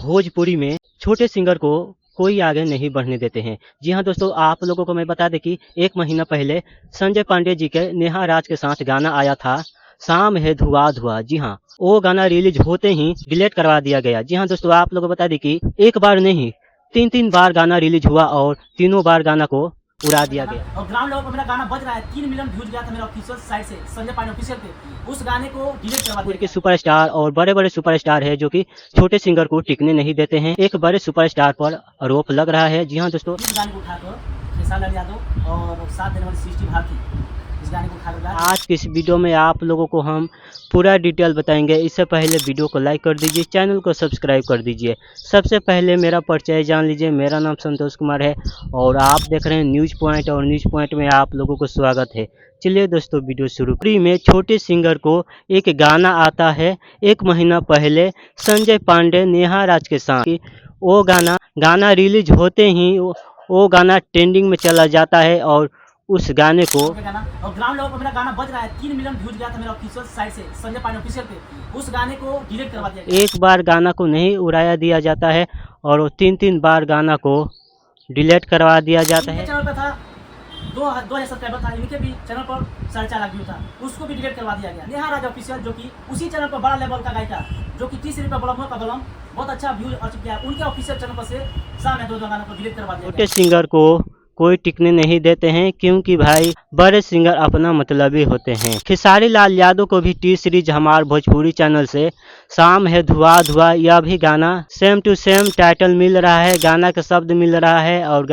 भोजपुरी में छोटे सिंगर को कोई आगे नहीं बढ़ने देते हैं। जी हाँ दोस्तों, आप लोगों को मैं बता दें कि 1 महीना पहले संजय पांडे जी के नेहा राज के साथ गाना आया था, शाम है धुआं धुआं। जी हाँ, वो गाना रिलीज होते ही डिलीट करवा दिया गया। जी हाँ दोस्तों, आप लोगों को बता दें कि एक बार नहीं 3 बार गाना रिलीज हुआ और तीनों बार गाना को उड़ा दिया गया। और ग्राउंड लेवल पर मेरा गाना बज रहा है, 3 मिलियन व्यूज गया था मेरा ऑफिशियल साइट से, संजय पांडे ऑफिशियल पे। उस गाने को डिलीट करवा दिया के सुपरस्टार और बड़े बड़े सुपरस्टार है जो कि छोटे सिंगर को टिकने नहीं देते हैं। एक बड़े सुपरस्टार पर आरोप लग रहा है। जी हाँ दोस्तों, इस गाने को उठाकर खेसारी लाल यादव और साथ देने वाली सृष्टि भारती इस गाने को उठाकर आज के इस वीडियो में आप लोगों को हम पूरा डिटेल बताएंगे। इससे पहले वीडियो को लाइक कर दीजिए, चैनल को सब्सक्राइब कर दीजिए। सबसे पहले मेरा परिचय जान लीजिए। मेरा नाम संतोष कुमार है और आप देख रहे हैं न्यूज पॉइंट, और न्यूज पॉइंट में आप लोगों को स्वागत है। चलिए दोस्तों, वीडियो शुरू। फ्री में छोटे सिंगर को एक गाना आता है 1 महीना पहले संजय पांडे नेहा राज के साथ। वो गाना रिलीज होते ही वो गाना ट्रेंडिंग में चला जाता है और उस गाने को और ग्राउंड लेवल पर मेरा गाना बज रहा है, 3 मिलियन व्यूज गया था मेरा ऑफिशियल साइट से, संजय पांडे ऑफिशियल पे। उस गाने को डिलीट करवा दिया गया। एक बार गाना को नहीं उड़ाया दिया जाता है और वो 3 बार गाना को डिलीट करवा दिया जाता है। चैनल पर था 2000 सब्सक्राइबर था, इनके भी चैनल पर 4.5 लाख व्यू था, उसको भी डिलीट करवा दिया गया। नेहा राज ऑफिशियल जो कि उसी चैनल पर बड़ा लेवल का गायिका, जो कि 30 रुपये बलम का बलम बहुत अच्छा व्यूज आ चुका है, उनके ऑफिशियल चैनल पर से शाम है दो गाना को डिलीट करवा दिया छोटे गया। सिंगर को कोई टिकने नहीं देते हैं, क्योंकि भाई बड़े सिंगर अपना मतलबी होते हैं। खेसारी लाल यादव को भी टी सीरीज हमार भोजपुरी चैनल से शाम है धुआं धुआं, यह भी गाना सेम टू सेम टाइटल मिल रहा है, गाना का शब्द मिल रहा है और